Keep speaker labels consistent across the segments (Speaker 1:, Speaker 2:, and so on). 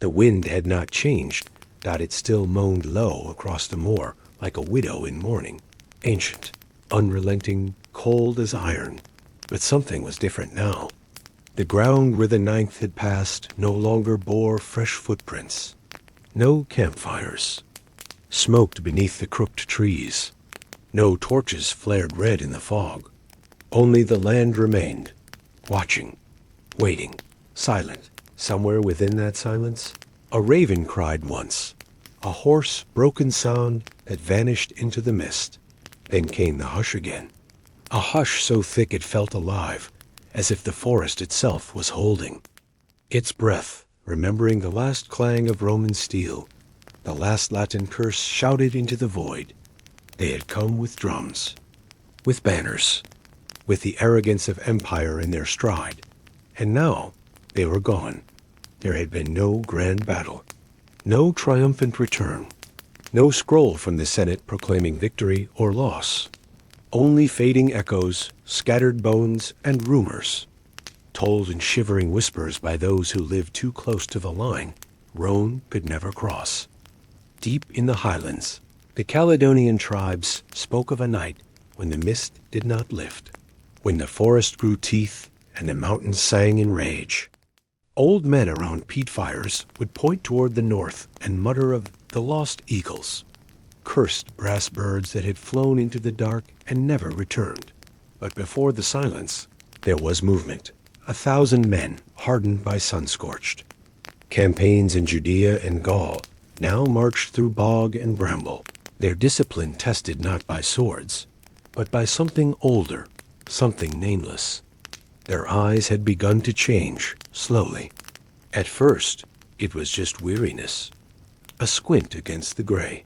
Speaker 1: The wind had not changed, that it still moaned low across the moor like a widow in mourning, ancient, unrelenting, cold as iron. But something was different now. The ground where the ninth had passed no longer bore fresh footprints. No campfires smoked beneath the crooked trees. No torches flared red in the fog. Only the land remained, watching, waiting, silent. Somewhere within that silence, a raven cried once, a hoarse, broken sound that vanished into the mist. Then came the hush again, a hush so thick it felt alive, as if the forest itself was holding its breath, remembering the last clang of Roman steel, the last Latin curse shouted into the void. They had come with drums, with banners, with the arrogance of empire in their stride, and now they were gone. There had been no grand battle, no triumphant return, no scroll from the Senate proclaiming victory or loss. Only fading echoes, scattered bones, and rumors, told in shivering whispers by those who lived too close to the line Rome could never cross. Deep in the highlands, the Caledonian tribes spoke of a night when the mist did not lift, when the forest grew teeth and the mountains sang in rage. Old men around peat fires would point toward the north and mutter of the lost eagles, cursed brass birds that had flown into the dark and never returned. But before the silence, there was movement. 1,000 men hardened by sun-scorched. Campaigns in Judea and Gaul now marched through bog and bramble, their discipline tested not by swords, but by something older, something nameless. Their eyes had begun to change, slowly. At first, it was just weariness, a squint against the gray.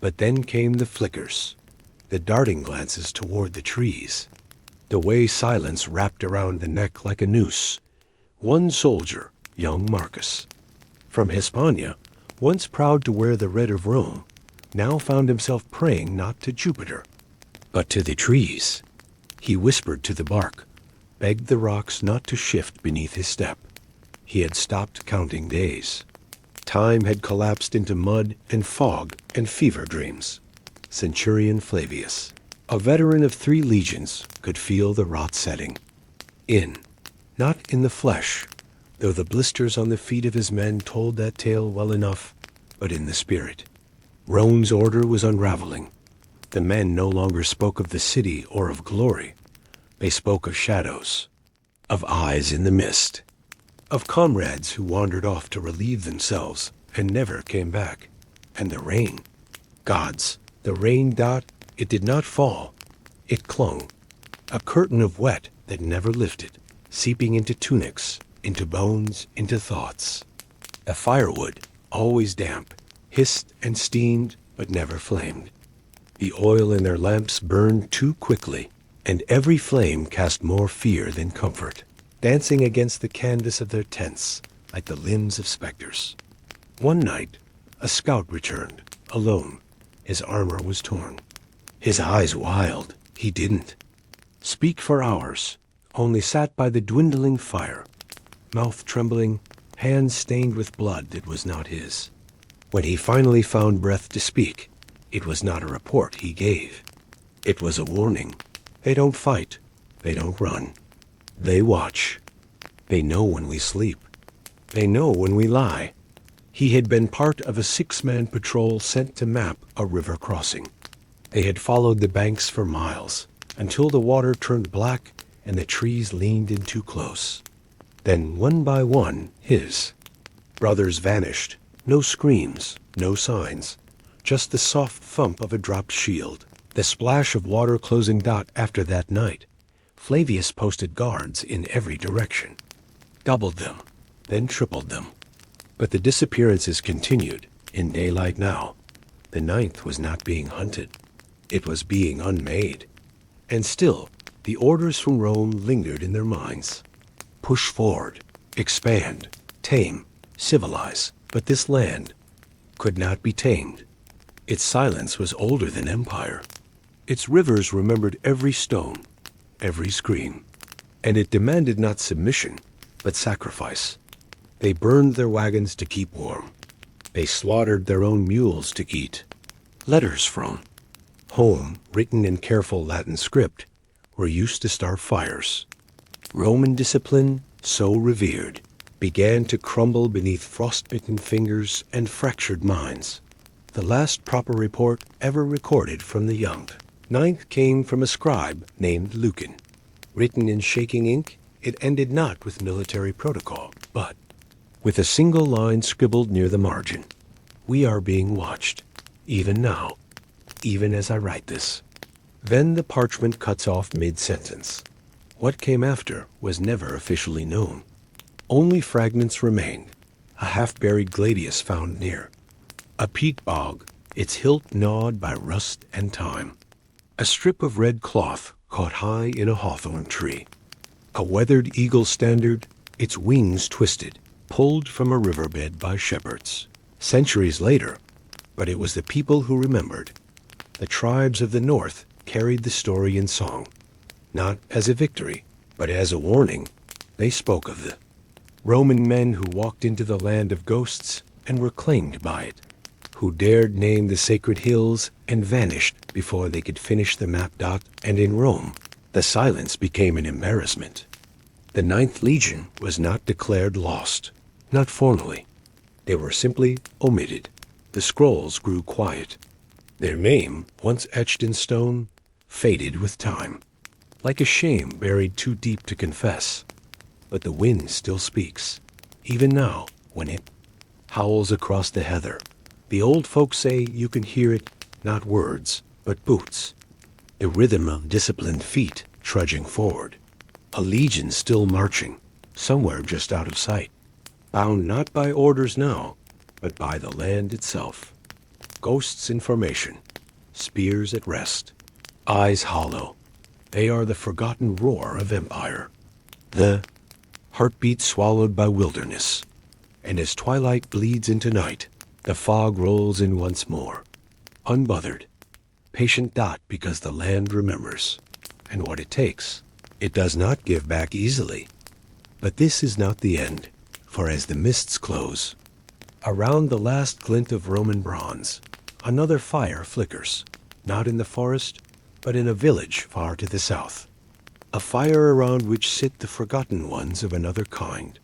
Speaker 1: But then came the flickers, the darting glances toward the trees, the way silence wrapped around the neck like a noose. One soldier, young Marcus, from Hispania, once proud to wear the red of Rome, now found himself praying not to Jupiter, but to the trees. He whispered to the bark, begged the rocks not to shift beneath his step. He had stopped counting days. Time had collapsed into mud and fog and fever dreams. Centurion Flavius, a veteran of 3 legions, could feel the rot setting. Not in the flesh, though the blisters on the feet of his men told that tale well enough, but in the spirit. Rome's order was unraveling. The men no longer spoke of the city or of glory. They spoke of shadows, of eyes in the mist, of comrades who wandered off to relieve themselves and never came back. And the rain. Gods, the rain dot, it did not fall. It clung. A curtain of wet that never lifted, seeping into tunics, into bones, into thoughts. The firewood, always damp, hissed and steamed but never flamed. The oil in their lamps burned too quickly, and every flame cast more fear than comfort, dancing against the canvas of their tents like the limbs of specters. One night, a scout returned, alone. His armor was torn. His eyes wild. He didn't speak for hours, only sat by the dwindling fire, mouth trembling, hands stained with blood that was not his. When he finally found breath to speak, it was not a report he gave. It was a warning. They don't fight. They don't run. They watch. They know when we sleep. They know when we lie. He had been part of a 6-man patrol sent to map a river crossing. They had followed the banks for miles, until the water turned black and the trees leaned in too close. Then, one by one, his brothers vanished. No screams, no signs, just the soft thump of a dropped shield, the splash of water closing dot. After that night, Flavius posted guards in every direction, doubled them, then tripled them. But the disappearances continued, in daylight now. The ninth was not being hunted. It was being unmade. And still, the orders from Rome lingered in their minds. Push forward, expand, tame, civilize. But this land could not be tamed. Its silence was older than empire. Its rivers remembered every stone, every scream. And it demanded not submission, but sacrifice. They burned their wagons to keep warm. They slaughtered their own mules to eat. Letters from home, written in careful Latin script, were used to start fires. Roman discipline, so revered, began to crumble beneath frostbitten fingers and fractured minds. The last proper report ever recorded from the IX came from a scribe named Lucan. Written in shaking ink, it ended not with military protocol, but with a single line scribbled near the margin. We are being watched, even now, even as I write this. Then the parchment cuts off mid-sentence. What came after was never officially known. Only fragments remained, a half-buried gladius found near, a peat bog, its hilt gnawed by rust and time, a strip of red cloth caught high in a hawthorn tree, a weathered eagle standard, its wings twisted, pulled from a riverbed by shepherds. Centuries later, but it was the people who remembered. The tribes of the north carried the story in song, not as a victory, but as a warning. They spoke of the Roman men who walked into the land of ghosts and were claimed by it, who dared name the sacred hills and vanished before they could finish the map. And in Rome, the silence became an embarrassment. The Ninth Legion was not declared lost, not formally. They were simply omitted. The scrolls grew quiet. Their name, once etched in stone, faded with time, like a shame buried too deep to confess. But the wind still speaks, even now, when it howls across the heather. The old folks say you can hear it, not words, but boots, the rhythm of disciplined feet trudging forward. A legion still marching, somewhere just out of sight, bound not by orders now, but by the land itself. Ghosts in formation, spears at rest, eyes hollow. They are the forgotten roar of empire, the heartbeat swallowed by wilderness. And as twilight bleeds into night, the fog rolls in once more, unbothered, patient. Because the land remembers, and what it takes. It does not give back easily. But this is not the end, for as the mists close, around the last glint of Roman bronze, another fire flickers, not in the forest, but in a village far to the south. A fire around which sit the forgotten ones of another kind,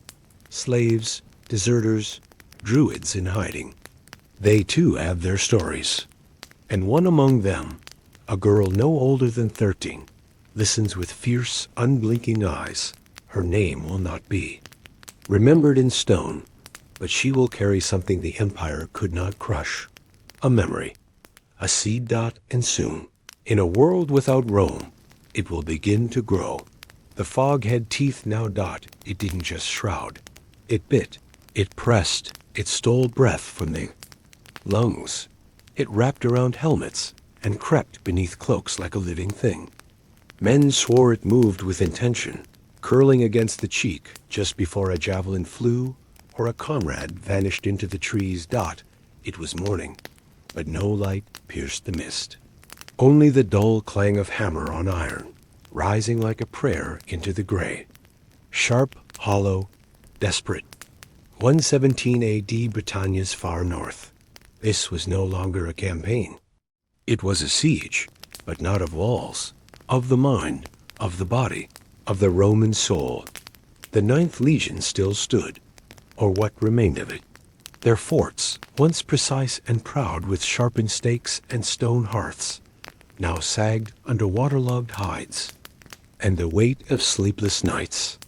Speaker 1: slaves, deserters, druids in hiding. They too have their stories. And one among them, a girl no older than 13, listens with fierce, unblinking eyes. Her name will not be remembered in stone, but she will carry something the empire could not crush. A memory, a seed. And soon, in a world without Rome, it will begin to grow. The fog had teeth now. It didn't just shroud. It bit, it pressed, it stole breath from the lungs. It wrapped around helmets and crept beneath cloaks like a living thing. Men swore it moved with intention, curling against the cheek just before a javelin flew or a comrade vanished into the trees. It was morning, but no light pierced the mist. Only the dull clang of hammer on iron, rising like a prayer into the gray. Sharp, hollow, desperate. 117 AD, Britannia's far north. This was no longer a campaign. It was a siege, but not of walls, of the mind, of the body, of the Roman soul. The Ninth Legion still stood, or what remained of it. Their forts, once precise and proud with sharpened stakes and stone hearths, now sagged under waterlogged hides and the weight of sleepless nights.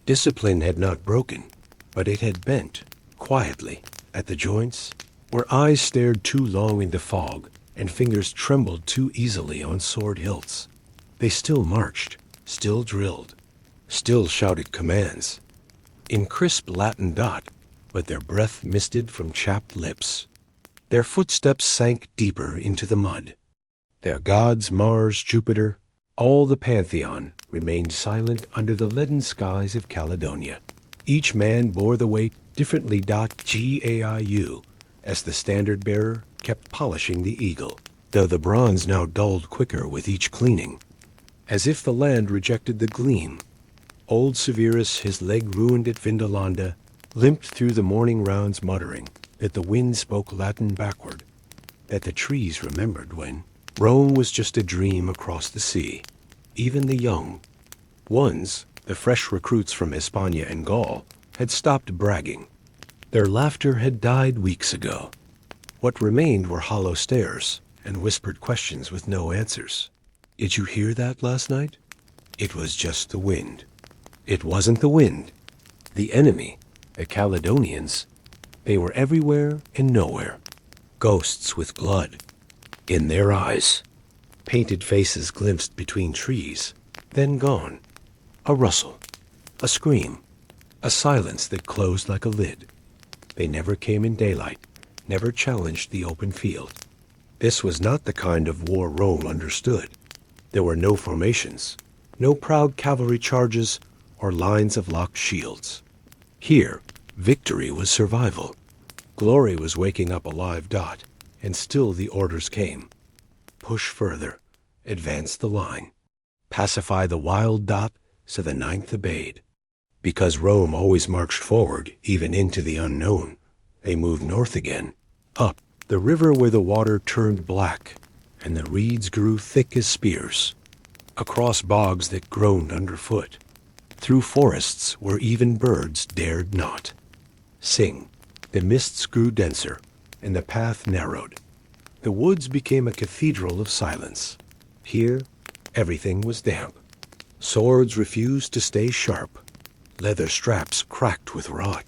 Speaker 1: Discipline had not broken, but it had bent, quietly, at the joints, where eyes stared too long into fog and fingers trembled too easily on sword hilts. They still marched, still drilled, still shouted commands, in crisp Latin. But their breath misted from chapped lips. Their footsteps sank deeper into the mud. Their gods, Mars, Jupiter, all the pantheon, remained silent under the leaden skies of Caledonia. Each man bore the weight differently. Gaiu, as the standard-bearer kept polishing the eagle, though the bronze now dulled quicker with each cleaning, as if the land rejected the gleam. Old Severus, his leg ruined at Vindolanda, limped through the morning rounds muttering that the wind spoke Latin backward, that the trees remembered when Rome was just a dream across the sea. Even the young ones, the fresh recruits from Hispania and Gaul, had stopped bragging. Their laughter had died weeks ago. What remained were hollow stares and whispered questions with no answers. Did you hear that last night? It was just the wind. It wasn't the wind. The enemy, the Caledonians, they were everywhere and nowhere. Ghosts with blood in their eyes. Painted faces glimpsed between trees, then gone. A rustle, a scream, a silence that closed like a lid. They never came in daylight, never challenged the open field. This was not the kind of war Rome understood. There were no formations, no proud cavalry charges or lines of locked shields. Here, victory was survival. Glory was waking up a live dot, and still the orders came. Push further, advance the line, pacify the wild dot so the ninth obeyed. Because Rome always marched forward, even into the unknown, they moved north again, up the river where the water turned black and the reeds grew thick as spears, across bogs that groaned underfoot, through forests where even birds dared not sing. The mists grew denser and the path narrowed. The woods became a cathedral of silence. Here, everything was damp. Swords refused to stay sharp. Leather straps cracked with rot.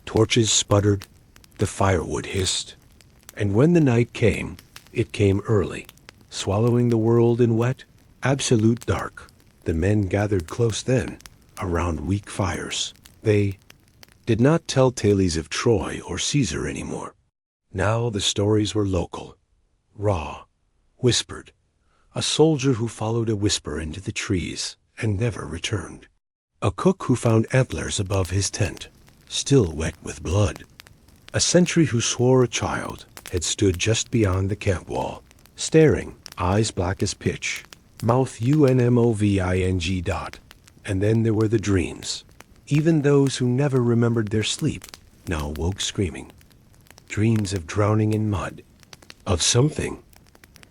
Speaker 1: Torches sputtered. The firewood hissed. And when the night came, it came early, swallowing the world in wet, absolute dark. The men gathered close then, around weak fires. They did not tell tales of Troy or Caesar anymore. Now the stories were local, raw, whispered. A soldier who followed a whisper into the trees and never returned. A cook who found antlers above his tent, still wet with blood. A sentry who swore a child had stood just beyond the camp wall, staring, eyes black as pitch, mouth unmoving dot. And then there were the dreams. Even those who never remembered their sleep now woke screaming. Dreams of drowning in mud, of something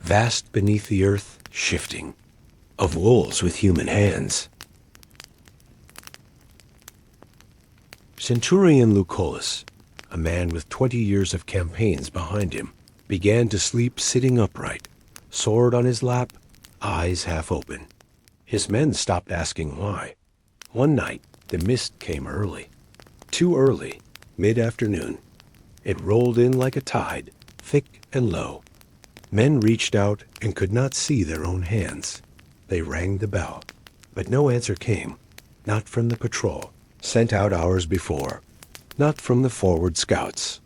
Speaker 1: vast beneath the earth shifting, of wolves with human hands. Centurion Lucullus, a man with 20 years of campaigns behind him, began to sleep sitting upright, sword on his lap, eyes half open. His men stopped asking why. One night, the mist came early. Too early, mid-afternoon. It rolled in like a tide, thick and low. Men reached out and could not see their own hands. They rang the bell, but no answer came, not from the patrol, sent out hours before, not from the forward scouts,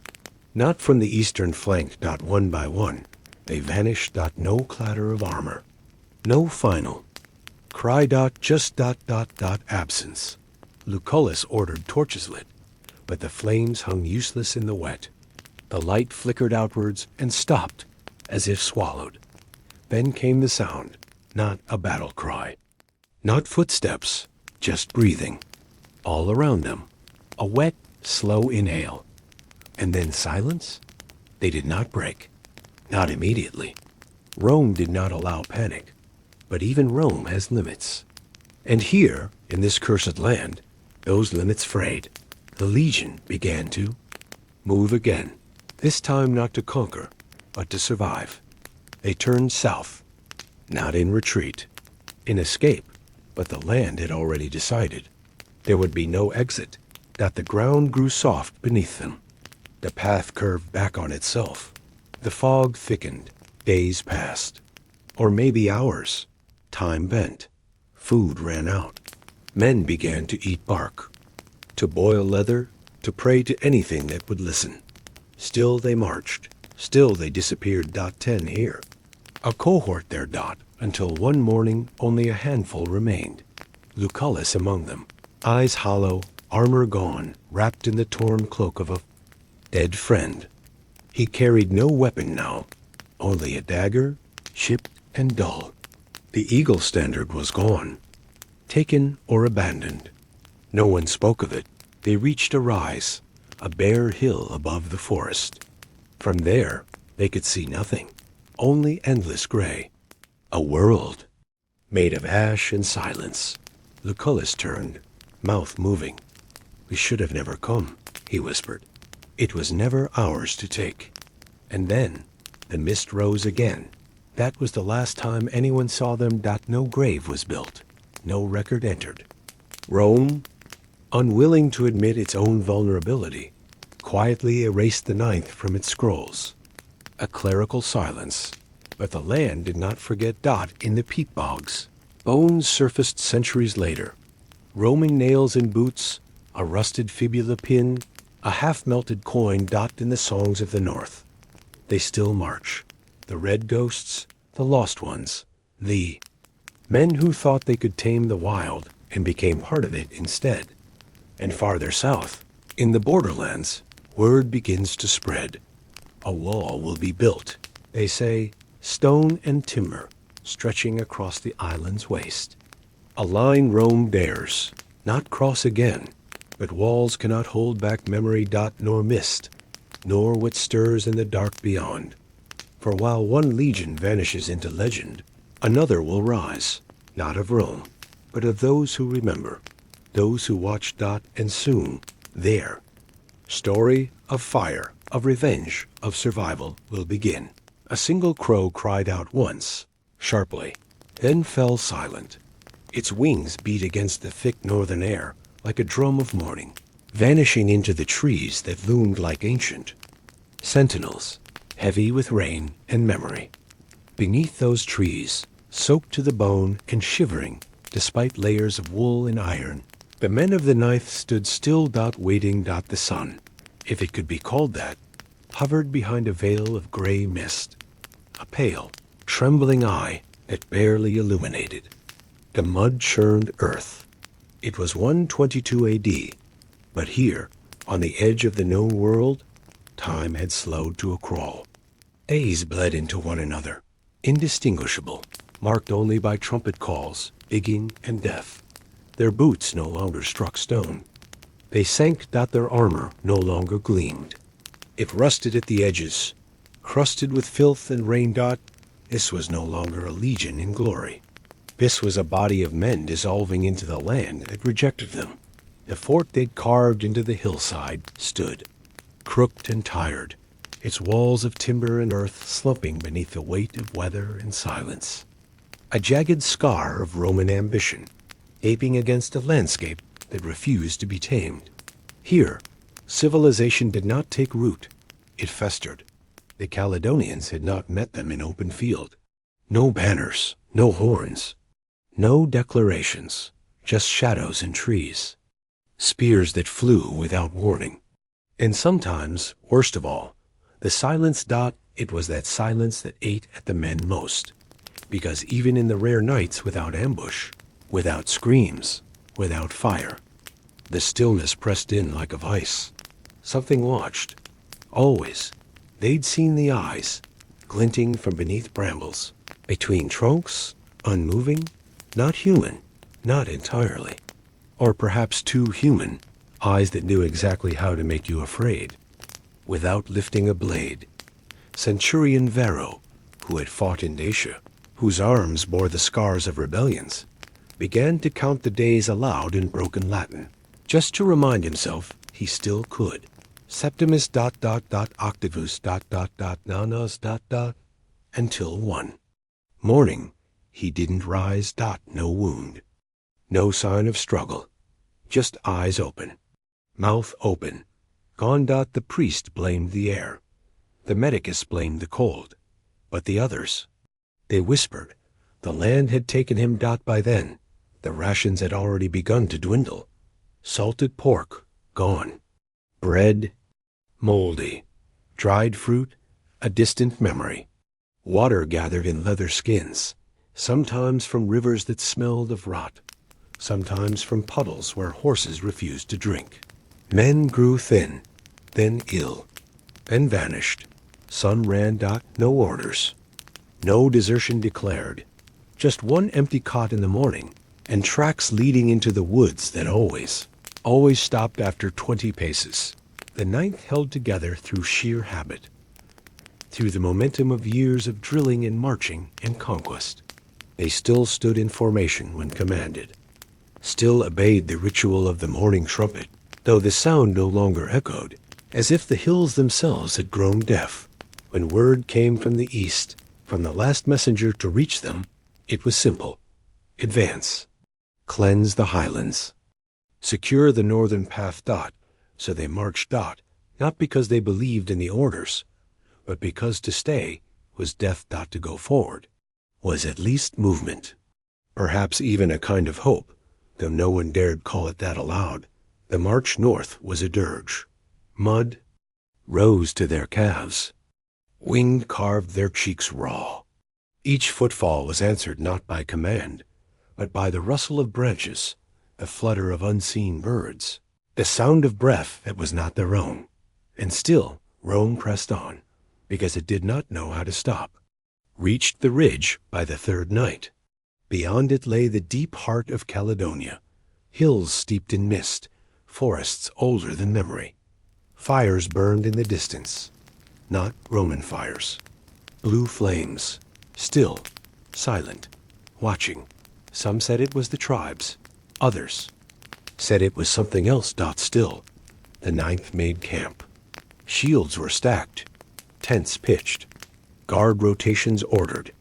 Speaker 1: not from the eastern flank. Not one by one. They vanished. No clatter of armor, no final cry. Just absence. Lucullus ordered torches lit, but the flames hung useless in the wet. The light flickered outwards and stopped, as if swallowed. Then came the sound, not a battle cry, not footsteps, just breathing. All around them, a wet, slow inhale. And then silence? They did not break, not immediately. Rome did not allow panic, but even Rome has limits. And here, in this cursed land, those limits frayed. The legion began to move again, this time not to conquer, but to survive. They turned south, not in retreat, in escape, but the land had already decided. There would be no exit, that the ground grew soft beneath them. The path curved back on itself. The fog thickened, days passed, or maybe hours. Time bent, food ran out. Men began to eat bark, to boil leather, to pray to anything that would listen. Still they marched, still they disappeared. 10 here, a cohort there. Until one morning only a handful remained. Lucullus among them, eyes hollow, armor gone, wrapped in the torn cloak of a dead friend. He carried no weapon now, only a dagger, chipped and dull. The eagle standard was gone, taken or abandoned. No one spoke of it. They reached a rise, a bare hill above the forest. From there, they could see nothing, only endless gray. A world made of ash and silence. Lucullus turned, mouth moving. "We should have never come," he whispered. "It was never ours to take." And then the mist rose again. That was the last time anyone saw them. No grave was built, no record entered. Rome, unwilling to admit its own vulnerability, quietly erased the ninth from its scrolls. A clerical silence, but the land did not forget in the peat bogs. Bones surfaced centuries later. Roaming nails in boots, a rusted fibula pin, a half-melted coin in the songs of the north. They still march. The red ghosts, the lost ones, the men who thought they could tame the wild and became part of it instead. And farther south, in the borderlands, word begins to spread. A wall will be built, they say, stone and timber, stretching across the island's waste. A line Rome dares not cross again, but walls cannot hold back memory. Nor mist, nor what stirs in the dark beyond. For while one legion vanishes into legend, another will rise, not of Rome, but of those who remember, those who watched. And soon, their story of fire, of revenge, of survival will begin. A single crow cried out once, sharply, then fell silent. Its wings beat against the thick northern air like a drum of mourning, vanishing into the trees that loomed like ancient sentinels, heavy with rain and memory. Beneath those trees, soaked to the bone and shivering despite layers of wool and iron, the men of the ninth stood still. Waiting. The sun, if it could be called that, hovered behind a veil of gray mist, a pale, trembling eye that barely illuminated the mud-churned earth. It was 122 A.D., but here, on the edge of the known world, time had slowed to a crawl. Days bled into one another, indistinguishable, marked only by trumpet calls, bigging, and death. Their boots no longer struck stone. They sank. Their armor no longer gleamed. It rusted at the edges, crusted with filth and rain. This was no longer a legion in glory. This was a body of men dissolving into the land that rejected them. The fort they'd carved into the hillside stood, crooked and tired, its walls of timber and earth slumping beneath the weight of weather and silence. A jagged scar of Roman ambition, aping against a landscape that refused to be tamed. Here, civilization did not take root. It festered. The Caledonians had not met them in open field. No banners, no horns, no declarations, just shadows and trees. Spears that flew without warning. And sometimes, worst of all, the silence. It was that silence that ate at the men most. Because even in the rare nights without ambush, without screams, without fire, the stillness pressed in like a vice. Something watched. Always. They'd seen the eyes, glinting from beneath brambles, between trunks, unmoving, not human, not entirely. Or perhaps too human, eyes that knew exactly how to make you afraid, without lifting a blade. Centurion Varro, who had fought in Dacia, whose arms bore the scars of rebellions, began to count the days aloud in broken Latin, just to remind himself he still could. Septimus ... octavus ... nanos ... until one morning he didn't rise. No wound, no sign of struggle, just eyes open, mouth open, gone. The priest blamed the air, the medicus blamed the cold, but the others, they whispered, the land had taken him. By then, the rations had already begun to dwindle. Salted pork, gone. Bread, moldy. Dried fruit, a distant memory. Water gathered in leather skins, sometimes from rivers that smelled of rot, sometimes from puddles where horses refused to drink. Men grew thin, then ill, then vanished. Sun ran. No orders. No desertion declared. Just one empty cot in the morning, and tracks leading into the woods that always stopped after 20 paces. The Ninth held together through sheer habit, through the momentum of years of drilling and marching and conquest. They still stood in formation when commanded, still obeyed the ritual of the morning trumpet, though the sound no longer echoed, as if the hills themselves had grown deaf. When word came from the east, from the last messenger to reach them, it was simple. Advance. Cleanse the highlands. Secure the northern path. So they marched. Not because they believed in the orders, but because to stay was death. To go forward was at least movement. Perhaps even a kind of hope, though no one dared call it that aloud. The march north was a dirge. Mud rose to their calves. Wind carved their cheeks raw. Each footfall was answered not by command, but by the rustle of branches, the flutter of unseen birds, the sound of breath that was not their own. And still Rome pressed on, because it did not know how to stop. Reached the ridge by the third night. Beyond it lay the deep heart of Caledonia, hills steeped in mist, forests older than memory. Fires burned in the distance, not Roman fires. Blue flames, still, silent, watching. Some said it was the tribes. Others said it was something else. Still, the Ninth made camp. Shields were stacked, tents pitched, guard rotations ordered.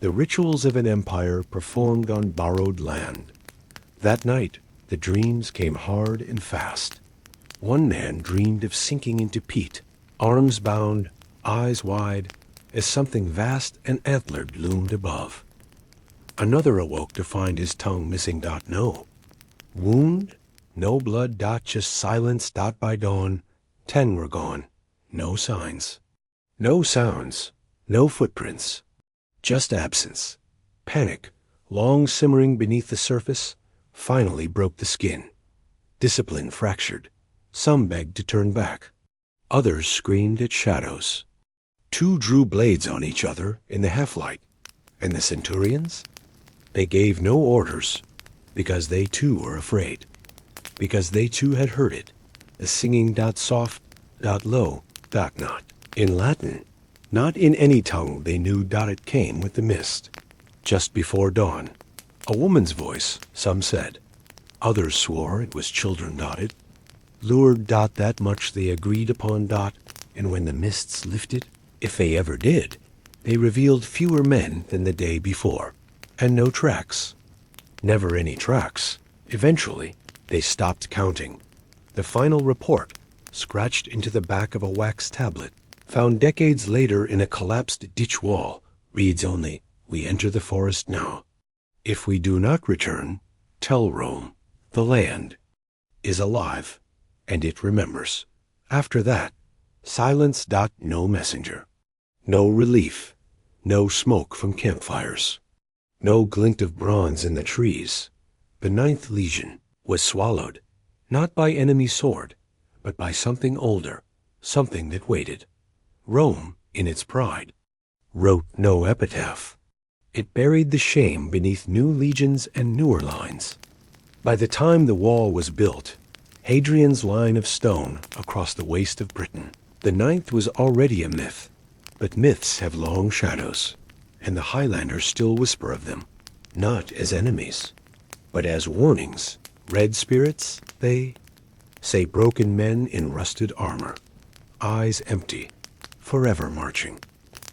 Speaker 1: The rituals of an empire performed on borrowed land. That night, the dreams came hard and fast. One man dreamed of sinking into peat, arms bound, eyes wide, as something vast and antlered loomed above. Another awoke to find his tongue missing. No wound, no blood. Just silence. By dawn, 10 were gone. No signs, no sounds, no footprints. Just absence. Panic, long simmering beneath the surface, finally broke the skin. Discipline fractured. Some begged to turn back. Others screamed at shadows. 2 drew blades on each other in the half-light. And the centurions? They gave no orders, because they too were afraid. Because they too had heard it. A singing. Soft. Low. Not. In Latin. Not in any tongue they knew. It came with the mist. Just before dawn. A woman's voice, some said. Others swore it was children. It lured. That much they agreed upon. And when the mists lifted, if they ever did, they revealed fewer men than the day before. And no tracks. Never any tracks. Eventually, they stopped counting. The final report, scratched into the back of a wax tablet, found decades later in a collapsed ditch wall, reads only, "We enter the forest now. If we do not return, tell Rome, the land is alive, and it remembers." After that, silence. No messenger. No relief. No smoke from campfires. No glint of bronze in the trees. The Ninth Legion was swallowed, not by enemy sword, but by something older, something that waited. Rome, in its pride, wrote no epitaph. It buried the shame beneath new legions and newer lines. By the time the wall was built, Hadrian's line of stone across the waste of Britain, the Ninth was already a myth. But myths have long shadows, and the Highlanders still whisper of them, not as enemies, but as warnings. Red spirits, they say, broken men in rusted armor, eyes empty, forever marching,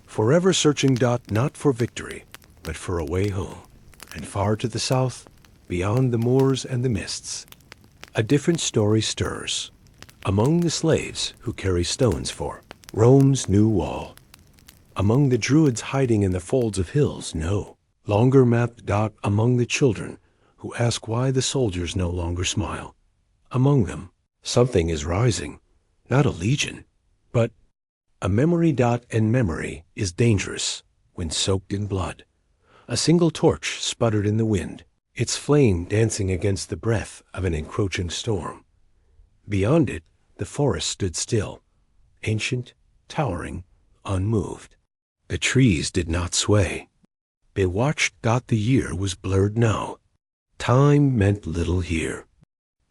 Speaker 1: forever searching. Not for victory, but for a way home. And far to the south, beyond the moors and the mists, a different story stirs. Among the slaves who carry stones for Rome's new wall. Among the druids hiding in the folds of hills, no. Longer mapped. Among the children who ask why the soldiers no longer smile. Among them, something is rising. Not a legion, but a memory. And memory is dangerous when soaked in blood. A single torch sputtered in the wind, its flame dancing against the breath of an encroaching storm. Beyond it, the forest stood still, ancient, towering, unmoved. The trees did not sway. They watched. The year was blurred now. Time meant little here.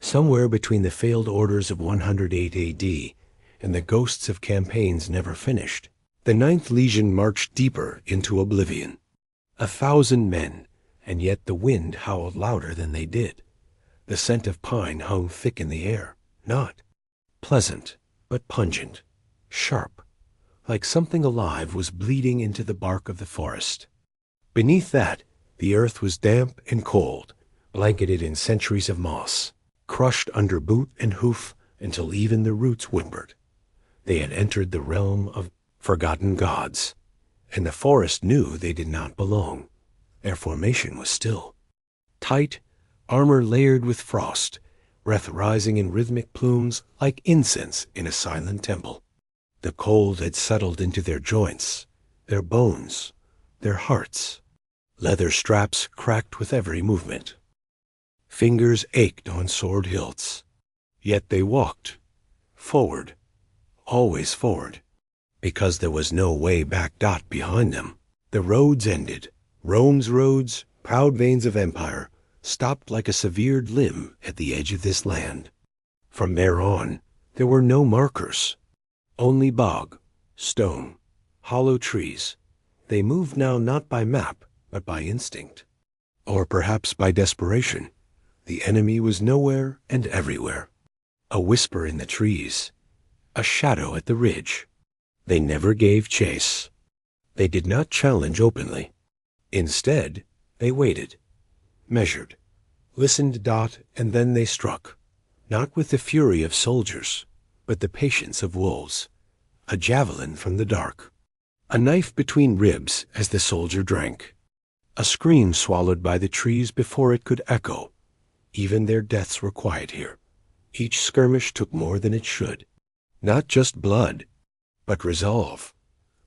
Speaker 1: Somewhere between the failed orders of 108 AD and the ghosts of campaigns never finished. The Ninth Legion marched deeper into oblivion. 1,000 men, and yet the wind howled louder than they did. The scent of pine hung thick in the air, not pleasant, but pungent, sharp, like something alive was bleeding into the bark of the forest. Beneath that, the earth was damp and cold, blanketed in centuries of moss, crushed under boot and hoof until even the roots whimpered. They had entered the realm of forgotten gods, and the forest knew they did not belong. Their formation was still. Tight, armor layered with frost, breath rising in rhythmic plumes like incense in a silent temple. The cold had settled into their joints, their bones, their hearts. Leather straps cracked with every movement. Fingers ached on sword hilts. Yet they walked. Forward. Always forward. Because there was no way back. Behind them. The roads ended. Rome's roads, proud veins of empire, stopped like a severed limb at the edge of this land. From there on, there were no markers. Only bog, stone, hollow trees. They moved now not by map, but by instinct. Or perhaps by desperation. The enemy was nowhere and everywhere. A whisper in the trees. A shadow at the ridge. They never gave chase. They did not challenge openly. Instead, they waited, measured, listened. And then they struck. Not with the fury of soldiers, but the patience of wolves. A javelin from the dark. A knife between ribs as the soldier drank. A scream swallowed by the trees before it could echo. Even their deaths were quiet here. Each skirmish took more than it should. Not just blood, but resolve.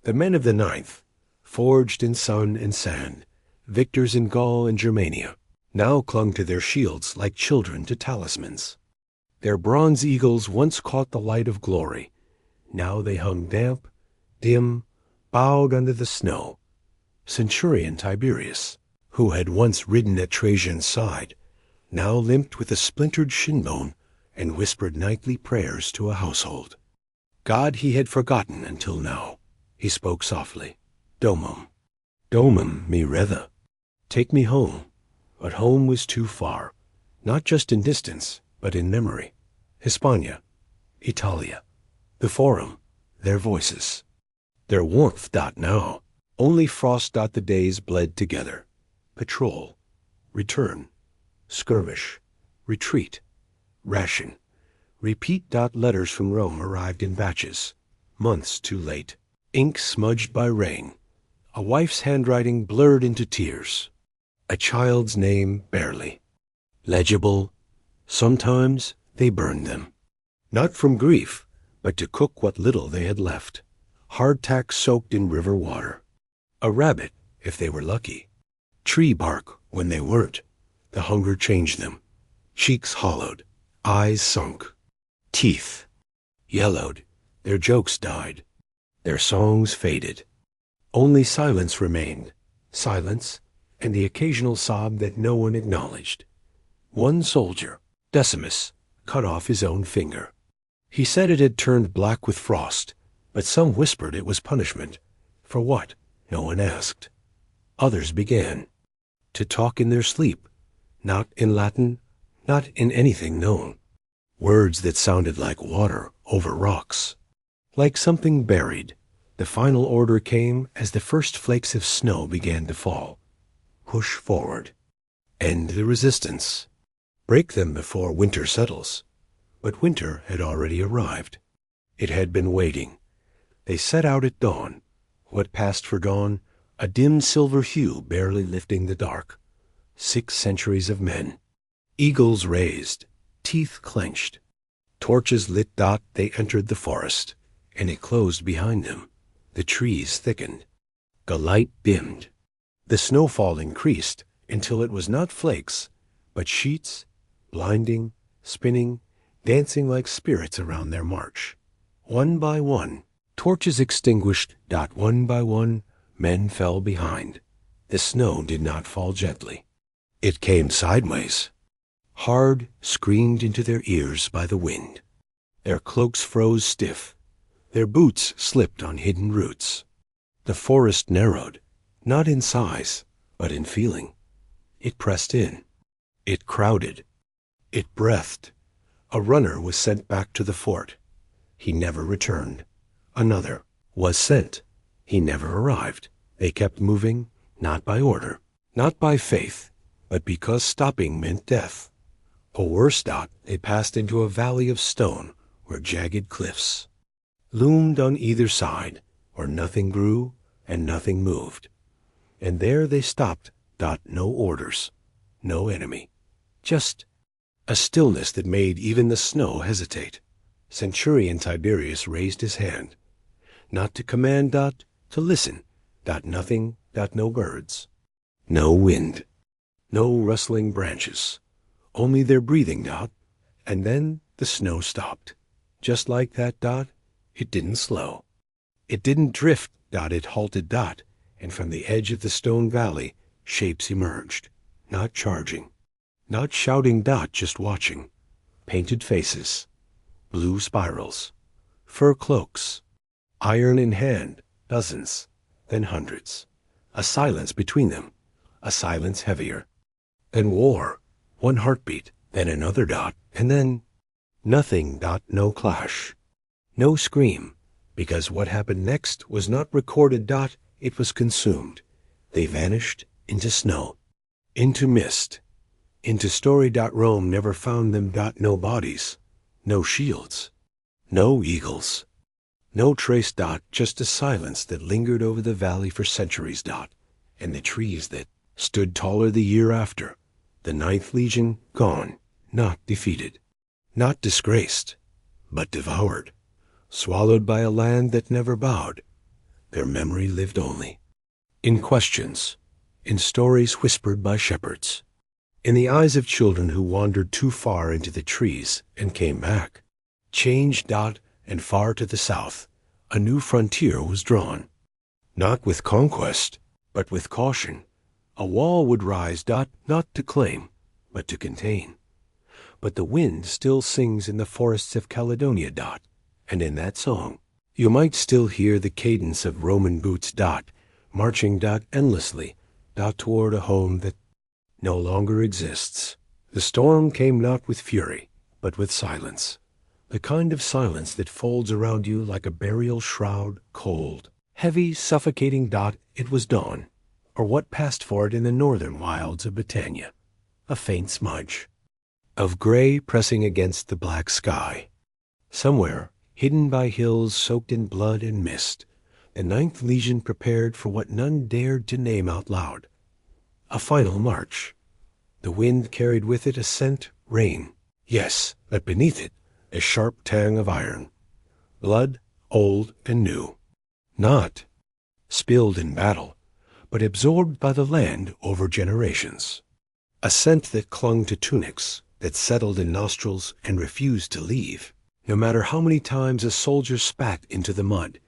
Speaker 1: The men of the Ninth, forged in sun and sand, victors in Gaul and Germania, now clung to their shields like children to talismans. Their bronze eagles once caught the light of glory. Now they hung damp, dim, bowed under the snow. Centurion Tiberius, who had once ridden at Trajan's side, now limped with a splintered shin bone and whispered nightly prayers to a household. God he had forgotten until now. He spoke softly. Domum. Domum me retha. Take me home. But home was too far, not just in distance, but in memory. Hispania. Italia. The Forum. Their voices. Their warmth. Now. Only frost. The days bled together. Patrol. Return. Skirmish. Retreat. Ration. Repeat. Letters from Rome arrived in batches. Months too late. Ink smudged by rain. A wife's handwriting blurred into tears. A child's name barely legible. Sometimes they burned them. Not from grief, but to cook what little they had left. Hardtack soaked in river water. A rabbit, if they were lucky. Tree bark when they weren't. The hunger changed them. Cheeks hollowed. Eyes sunk. Teeth yellowed. Their jokes died. Their songs faded. Only silence remained. Silence and the occasional sob that no one acknowledged. One soldier, Decimus, cut off his own finger. He said it had turned black with frost, but some whispered it was punishment. For what? No one asked. Others began to talk in their sleep, not in Latin, not in anything known. Words that sounded like water over rocks, like something buried. The final order came as the first flakes of snow began to fall. Push forward. End the resistance. Break them before winter settles. But winter had already arrived. It had been waiting. They set out at dawn. What passed for dawn? A dim silver hue barely lifting the dark. 6 centuries of men. Eagles raised. Teeth clenched. Torches lit. They entered the forest, and it closed behind them. The trees thickened. The light dimmed. The snowfall increased until it was not flakes, but sheets, blinding, spinning, dancing like spirits around their march. One by one, torches extinguished. One by one, men fell behind. The snow did not fall gently. It came sideways. Hard, screamed into their ears by the wind. Their cloaks froze stiff. Their boots slipped on hidden roots. The forest narrowed, not in size, but in feeling. It pressed in. It crowded. It breathed. A runner was sent back to the fort. He never returned. Another was sent. He never arrived. They kept moving, not by order, not by faith, but because stopping meant death. Or worse, they passed into a valley of stone where jagged cliffs loomed on either side, where nothing grew and nothing moved. And there they stopped. No orders, no enemy, just a stillness that made even the snow hesitate. Centurion Tiberius raised his hand, not to command, to listen. Nothing, no birds, no wind, no rustling branches, only their breathing, and then the snow stopped. Just like that, it didn't slow. It didn't drift, it halted, and from the edge of the stone valley, shapes emerged, not charging, not shouting, just watching. Painted faces, blue spirals, fur cloaks, iron in hand, dozens, then hundreds. A silence between them, a silence heavier. Then war, one heartbeat, then another, and then nothing, no clash, no scream, because what happened next was not recorded, it was consumed. They vanished into snow, into mist, into story. Rome never found them. No bodies, no shields, no eagles, no trace. Just a silence that lingered over the valley for centuries. And the trees that stood taller the year after. The Ninth Legion gone, not defeated, not disgraced, but devoured, swallowed by a land that never bowed. Their memory lived only in questions, in stories whispered by shepherds, in the eyes of children who wandered too far into the trees and came back. Changed, and far to the south, a new frontier was drawn. Not with conquest, but with caution. A wall would rise, not to claim, but to contain. But the wind still sings in the forests of Caledonia, and in that song you might still hear the cadence of Roman boots, marching, endlessly, toward a home that no longer exists. The storm came not with fury, but with silence, the kind of silence that folds around you like a burial shroud, cold, heavy, suffocating. It was dawn, or what passed for it in the northern wilds of Britannia, a faint smudge of gray pressing against the black sky. Somewhere, hidden by hills soaked in blood and mist, the Ninth Legion prepared for what none dared to name out loud. A final march. The wind carried with it a scent, rain. Yes, but beneath it, a sharp tang of iron. Blood, old and new. Not spilled in battle, but absorbed by the land over generations. A scent that clung to tunics, that settled in nostrils and refused to leave. No matter how many times a soldier spat into the mud,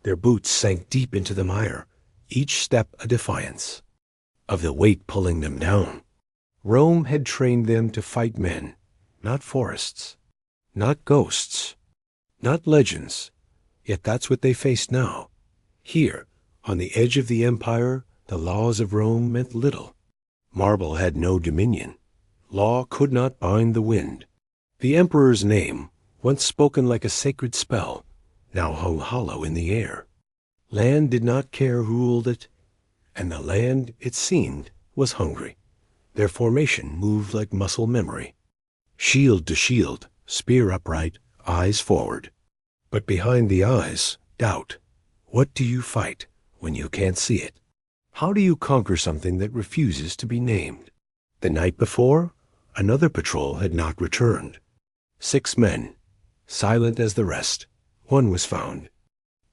Speaker 1: their boots sank deep into the mire, each step a defiance of the weight pulling them down. Rome had trained them to fight men, not forests, not ghosts, not legends, yet that's what they faced now. Here, on the edge of the empire, the laws of Rome meant little. Marble had no dominion. Law could not bind the wind. The emperor's name, once spoken like a sacred spell, now hung hollow in the air. Land did not care who ruled it, and the land, it seemed, was hungry. Their formation moved like muscle memory. Shield to shield, spear upright, eyes forward. But behind the eyes, doubt. What do you fight when you can't see it? How do you conquer something that refuses to be named? The night before, another patrol had not returned. 6 men, silent as the rest. One was found,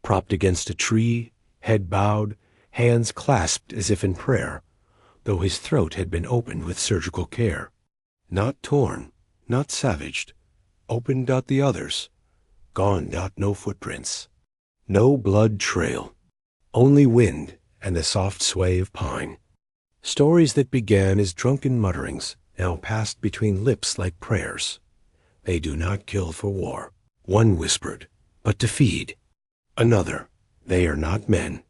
Speaker 1: propped against a tree, head bowed, hands clasped as if in prayer, though his throat had been opened with surgical care. Not torn, not savaged. Opened. The others. Gone. No footprints. No blood trail. Only wind and the soft sway of pine. Stories that began as drunken mutterings now passed between lips like prayers. They do not kill for war, one whispered, but to feed. Another, they are not men.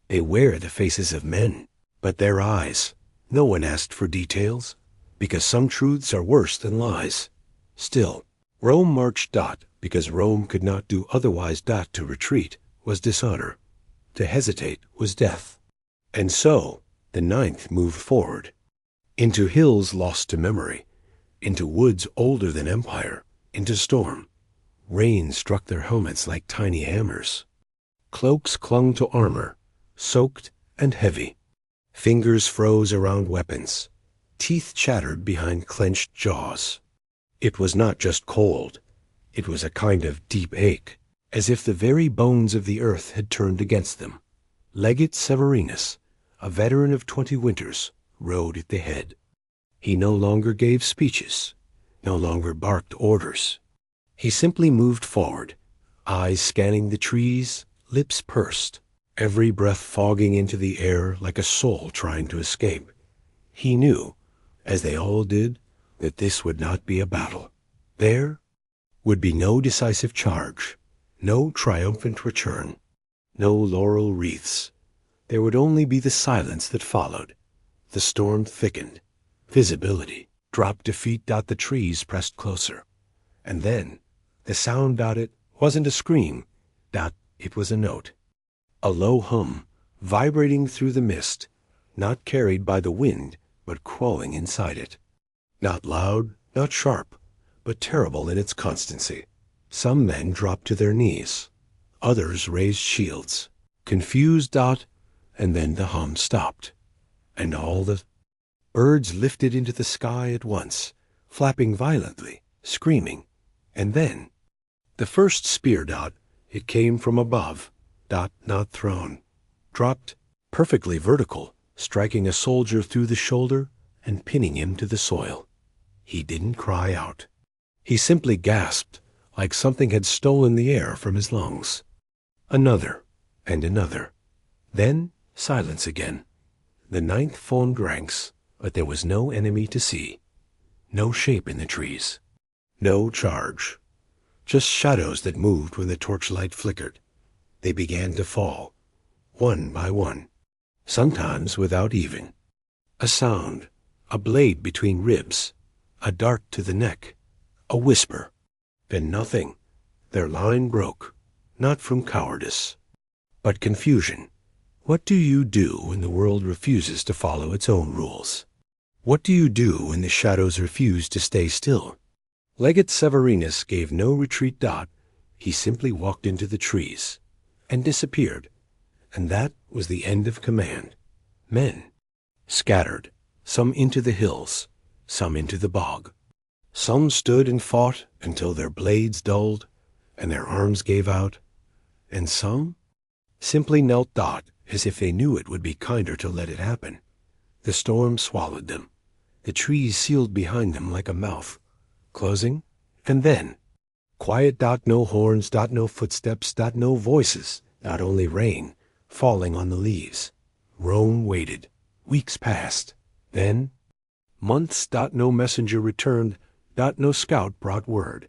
Speaker 1: They wear the faces of men, but their eyes. No one asked for details, because some truths are worse than lies. Still, Rome marched. Because Rome could not do otherwise. To retreat was dishonor. To hesitate was death. And so, the ninth moved forward. Into hills lost to memory, into woods older than empire, into storm. Rain struck their helmets like tiny hammers. Cloaks clung to armor, soaked and heavy. Fingers froze around weapons. Teeth chattered behind clenched jaws. It was not just cold. It was a kind of deep ache, as if the very bones of the earth had turned against them. Legate Severinus, a veteran of 20 winters, rode at the head. He no longer gave speeches, no longer barked orders. He simply moved forward, eyes scanning the trees, lips pursed, every breath fogging into the air like a soul trying to escape. He knew, as they all did, that this would not be a battle. There would be no decisive charge, no triumphant return, no laurel wreaths. There would only be the silence that followed. The storm thickened. Visibility dropped to feet. The trees pressed closer. And then, the sound. It wasn't a scream. It was a note. A low hum, vibrating through the mist, not carried by the wind, but crawling inside it. Not loud, not sharp, but terrible in its constancy. Some men dropped to their knees. Others raised shields. Confused. And then the hum stopped. And all the birds lifted into the sky at once, flapping violently, screaming. And then, the first spear. It came from above. Not thrown. Dropped, perfectly vertical, striking a soldier through the shoulder and pinning him to the soil. He didn't cry out. He simply gasped, like something had stolen the air from his lungs. Another, and another. Then silence again. The ninth formed ranks, but there was no enemy to see. No shape in the trees. No charge. Just shadows that moved when the torchlight flickered. They began to fall, one by one, sometimes without even. A sound, a blade between ribs, a dart to the neck, a whisper. Then nothing. Their line broke, not from cowardice, but confusion. What do you do when the world refuses to follow its own rules? What do you do when the shadows refuse to stay still? Legate Severinus gave no retreat. He simply walked into the trees and disappeared. And that was the end of command. Men scattered, some into the hills, some into the bog. Some stood and fought until their blades dulled and their arms gave out, and some simply knelt. As if they knew it would be kinder to let it happen. The storm swallowed them. The trees sealed behind them like a mouth, closing, and then quiet. No horns. No footsteps. No voices. Only rain falling on the leaves. Rome waited. Weeks passed. Then months. No messenger returned. No scout brought word.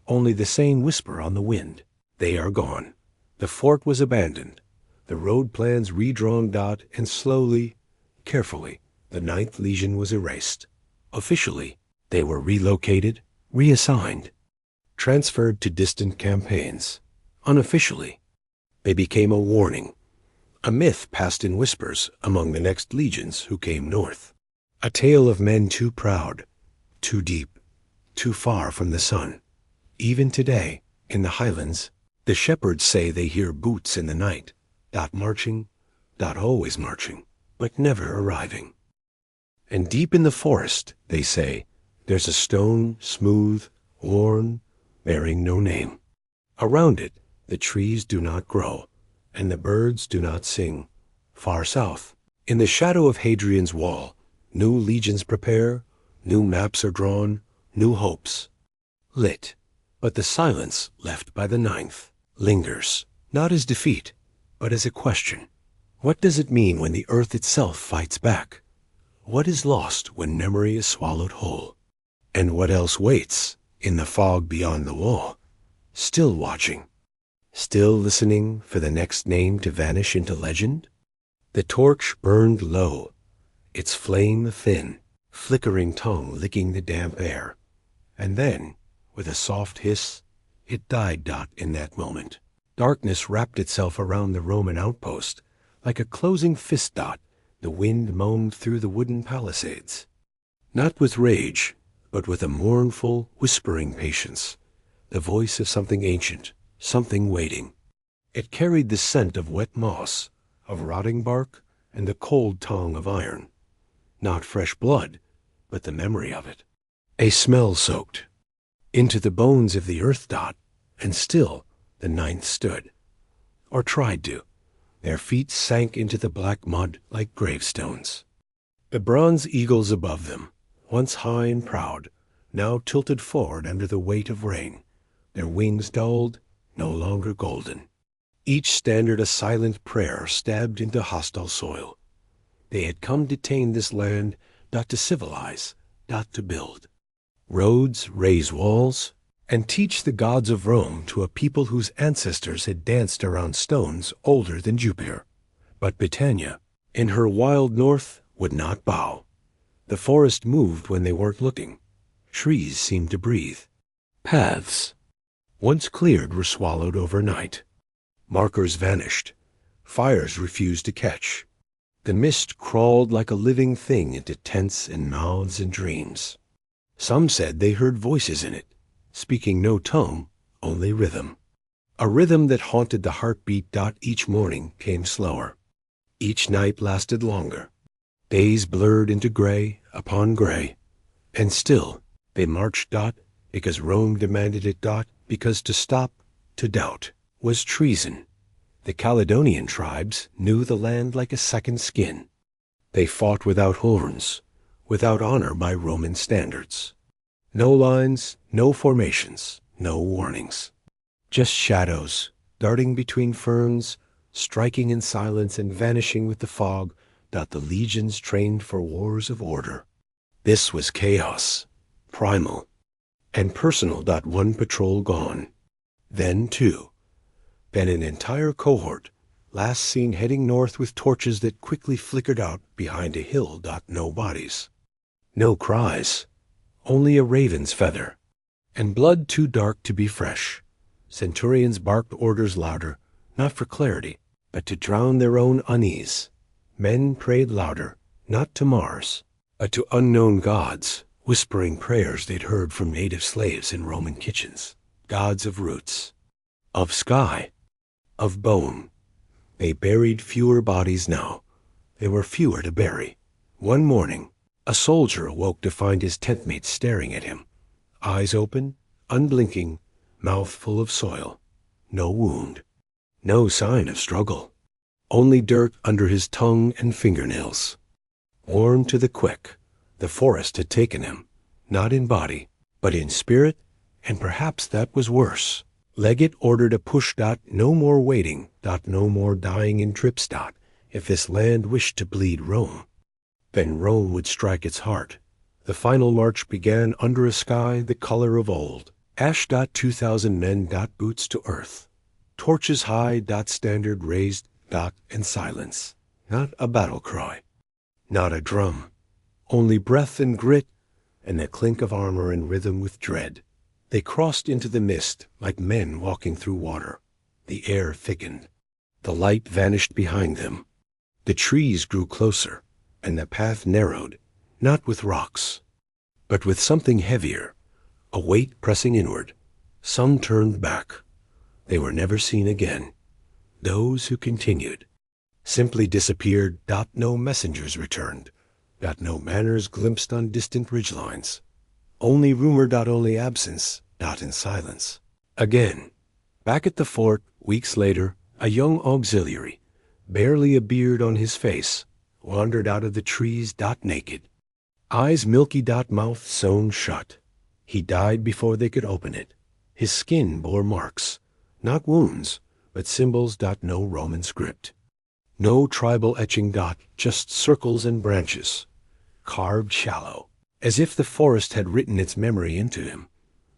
Speaker 1: Only the same whisper on the wind. They are gone. The fort was abandoned. The road plans redrawn. And slowly, carefully, the 9th Legion was erased. Officially, they were relocated, reassigned, transferred to distant campaigns. Unofficially, they became a warning, a myth passed in whispers among the next legions who came north. A tale of men too proud, too deep, too far from the sun. Even today, in the highlands, the shepherds say they hear boots in the night. Marching, always marching, but never arriving. And deep in the forest, they say, there's a stone, smooth, worn, bearing no name. Around it, the trees do not grow, and the birds do not sing. Far south, in the shadow of Hadrian's wall, new legions prepare, new maps are drawn, new hopes lit. But the silence left by the 9th lingers, not as defeat, but as a question. What does it mean when the earth itself fights back? What is lost when memory is swallowed whole? And what else waits in the fog beyond the wall? Still watching, still listening for the next name to vanish into legend? The torch burned low, its flame thin, flickering tongue licking the damp air. And then, with a soft hiss, it died in that moment. Darkness wrapped itself around the Roman outpost. Like a closing fist the wind moaned through the wooden palisades. Not with rage, but with a mournful, whispering patience. The voice of something ancient, something waiting. It carried the scent of wet moss, of rotting bark, and the cold tongue of iron. Not fresh blood, but the memory of it. A smell soaked into the bones of the earth and still the ninth stood. Or tried to. Their feet sank into the black mud like gravestones. The bronze eagles above them, once high and proud, now tilted forward under the weight of rain, their wings dulled, no longer golden. Each standard a silent prayer stabbed into hostile soil. They had come to tame this land, to civilize, to build. Roads, raise walls, and teach the gods of Rome to a people whose ancestors had danced around stones older than Jupiter. But Britannia, in her wild north, would not bow. The forest moved when they weren't looking. Trees seemed to breathe. Paths, once cleared, were swallowed overnight. Markers vanished. Fires refused to catch. The mist crawled like a living thing into tents and mouths and dreams. Some said they heard voices in it, speaking no tongue, only rhythm. A rhythm that haunted the heartbeat. Each morning came slower. Each night lasted longer. Days blurred into gray upon gray. And still they marched. Because Rome demanded it. Because to stop, to doubt, was treason. The Caledonian tribes knew the land like a second skin. They fought without horns, without honor by Roman standards. No lines, no formations, no warnings. Just shadows, darting between ferns, striking in silence and vanishing with the fog. The legions trained for wars of order. This was chaos, primal, and personal. One patrol gone. Then two. Then an entire cohort, last seen heading north with torches that quickly flickered out behind a hill. No bodies. No cries. Only a raven's feather. And blood too dark to be fresh. Centurions barked orders louder, not for clarity, but to drown their own unease. Men prayed louder, not to Mars, but to unknown gods, whispering prayers they'd heard from native slaves in Roman kitchens. Gods of roots, of sky, of bone. They buried fewer bodies now. There were fewer to bury. One morning, a soldier awoke to find his tentmates staring at him. Eyes open, unblinking, mouth full of soil. No wound. No sign of struggle. Only dirt under his tongue and fingernails. Worn to the quick, the forest had taken him, not in body, but in spirit, and perhaps that was worse. Legate ordered a push. No more waiting. No more dying in trips. If this land wished to bleed Rome. Then Rome would strike its heart. The final march began under a sky the color of old. Ash. 2,000 men. Boots to earth. Torches high. Standard raised. And silence. Not a battle cry. Not a drum. Only breath and grit, and the clink of armor in rhythm with dread. They crossed into the mist like men walking through water. The air thickened. The light vanished behind them. The trees grew closer, and the path narrowed, not with rocks, but with something heavier, a weight pressing inward. Some turned back. They were never seen again. Those who continued simply disappeared. No messengers returned. No manners glimpsed on distant ridgelines. Only rumor. Only absence. In silence. Again, back at the fort, weeks later, a young auxiliary, barely a beard on his face, wandered out of the trees. Naked. Eyes milky. Mouth sewn shut. He died before they could open it. His skin bore marks, not wounds, but symbols. No Roman script. No tribal etching. Just circles and branches, carved shallow, as if the forest had written its memory into him.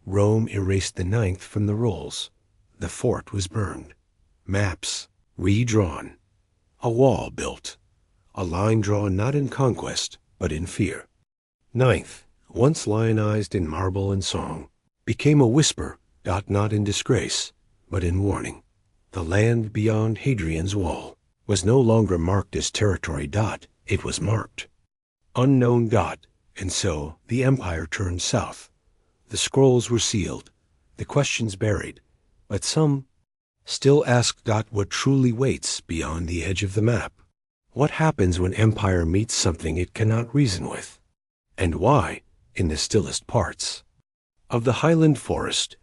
Speaker 1: Rome erased the ninth from the rolls. The fort was burned. Maps redrawn. A wall built. A line drawn not in conquest, but in fear. Ninth, once lionized in marble and song, became a whisper, not in disgrace, but in warning. The land beyond Hadrian's wall was no longer marked as territory. It was marked unknown. And so the empire turned south. The scrolls were sealed, the questions buried, but some still ask. What truly waits beyond the edge of the map? What happens when empire meets something it cannot reason with? And why, in the stillest parts of the highland forest,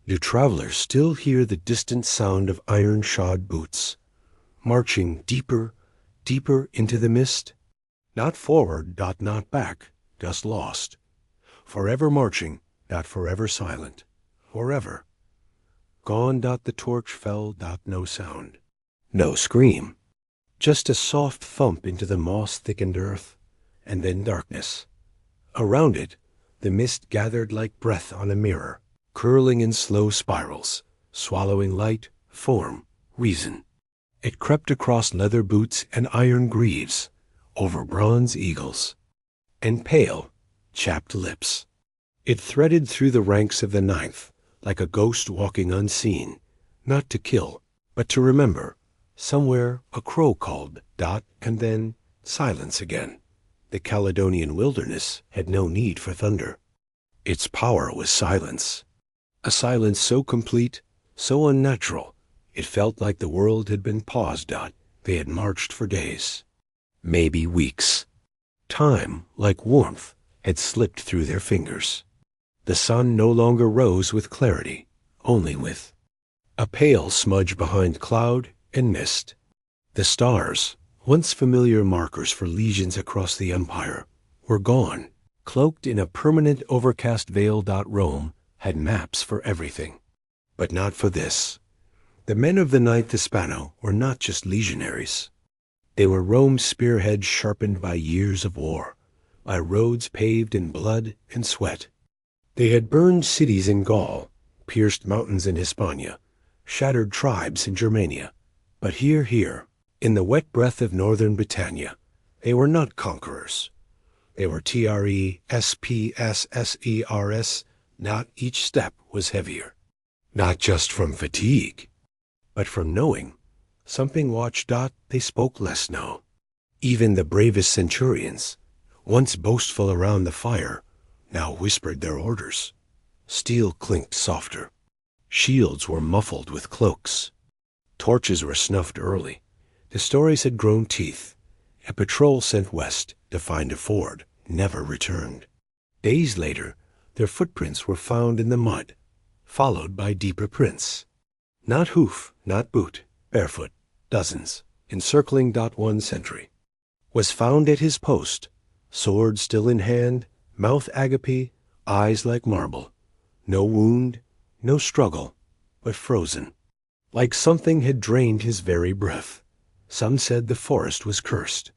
Speaker 1: do travelers still hear the distant sound of iron-shod boots, marching deeper, deeper into the mist? Not forward, not back, just lost. Forever marching, forever silent. Forever. Gone. The torch fell. No sound. No scream. Just a soft thump into the moss-thickened earth, and then darkness. Around it, the mist gathered like breath on a mirror, curling in slow spirals, swallowing light, form, reason. It crept across leather boots and iron greaves, over bronze eagles, and pale, chapped lips. It threaded through the ranks of the ninth, like a ghost walking unseen, not to kill, but to remember. Somewhere a crow called. And then silence again. The Caledonian wilderness had no need for thunder. Its power was silence. A silence so complete, so unnatural, it felt like the world had been paused. They had marched for days, maybe weeks. Time, like warmth, had slipped through their fingers. The sun no longer rose with clarity, only with a pale smudge behind cloud and mist. The stars, once familiar markers for legions across the empire, were gone. Cloaked in a permanent overcast veil. Rome had maps for everything, but not for this. The men of the IX Hispana were not just legionaries. They were Rome's spearheads sharpened by years of war, by roads paved in blood and sweat. They had burned cities in Gaul, pierced mountains in Hispania, shattered tribes in Germania. But here, in the wet breath of northern Britannia, they were not conquerors. They were TRESPSSERS. Not each step was heavier. Not just from fatigue, but from knowing. Something watched. They spoke less now. Even the bravest centurions, once boastful around the fire, now whispered their orders. Steel clinked softer. Shields were muffled with cloaks. Torches were snuffed early. The stories had grown teeth. A patrol sent west to find a ford never returned. Days later, their footprints were found in the mud, followed by deeper prints. Not hoof, not boot, barefoot, dozens, encircling. One sentry was found at his post, sword still in hand, mouth agape, eyes like marble. No wound, no struggle, but frozen, like something had drained his very breath. Some said the forest was cursed.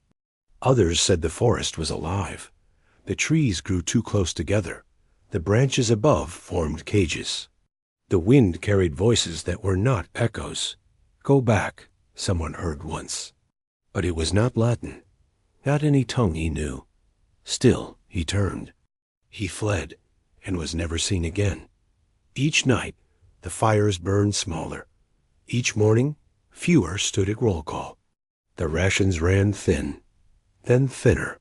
Speaker 1: Others said the forest was alive. The trees grew too close together. The branches above formed cages. The wind carried voices that were not echoes. Go back, someone heard once. But it was not Latin, not any tongue he knew. Still, he turned. He fled, and was never seen again. Each night, the fires burned smaller. Each morning, fewer stood at roll call. The rations ran thin, then thinner,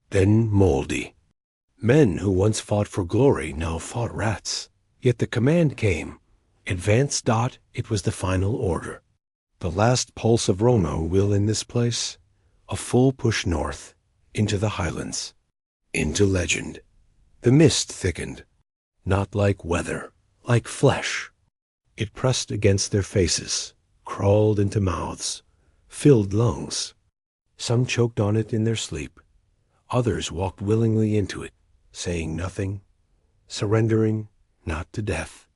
Speaker 1: then moldy. Men who once fought for glory now fought rats. Yet the command came. Advance. It was the final order. The last pulse of Roma will in this place. A full push north, into the highlands, into legend. The mist thickened, not like weather, like flesh. It pressed against their faces, crawled into mouths, filled lungs. Some choked on it in their sleep. Others walked willingly into it, saying nothing, surrendering not to death,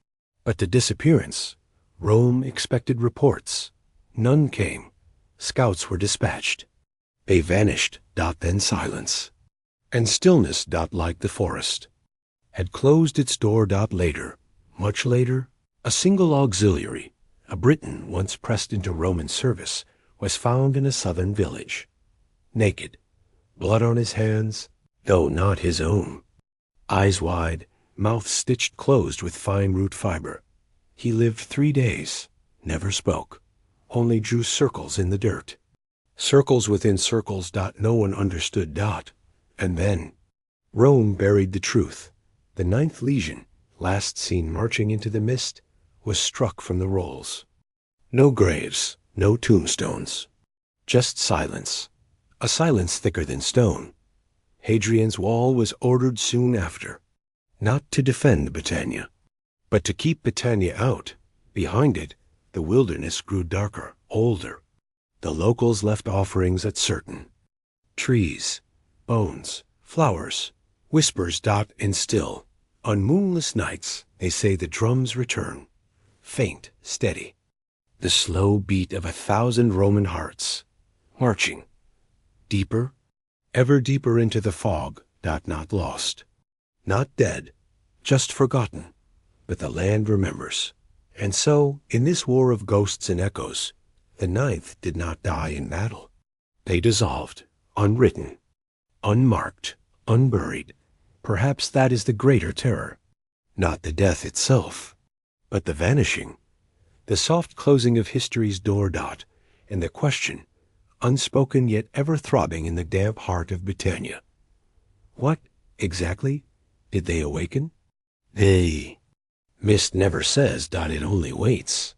Speaker 1: but to disappearance. Rome expected reports. None came. Scouts were dispatched. They vanished. Then silence. And stillness. Like the forest, had closed its door. Later, much later, a single auxiliary, A Briton once pressed into Roman service was found in a southern village. Naked, blood on his hands, though not his own. Eyes wide, mouth stitched closed with fine root fiber. He lived 3 days, never spoke, only drew circles in the dirt. Circles within circles. No one understood. And then Rome buried the truth. The Ninth Legion, last seen marching into the mist, was struck from the rolls. No graves, no tombstones. Just silence. A silence thicker than stone. Hadrian's wall was ordered soon after, not to defend Britannia, but to keep Britannia out. Behind it, the wilderness grew darker, older. The locals left offerings at certain. Trees, bones, flowers, whispers. And still, on moonless nights, they say the drums return, faint, steady. The slow beat of 1,000 Roman hearts, marching, deeper, ever deeper into the fog. Not lost, not dead, just forgotten, but the land remembers. And so, in this war of ghosts and echoes, the Ninth did not die in battle. They dissolved, unwritten, unmarked, unburied. Perhaps that is the greater terror. Not the death itself, but the vanishing, the soft closing of history's door. And the question, unspoken yet ever throbbing in the damp heart of Britannia. What, exactly, did they awaken? Mist never says. It only waits.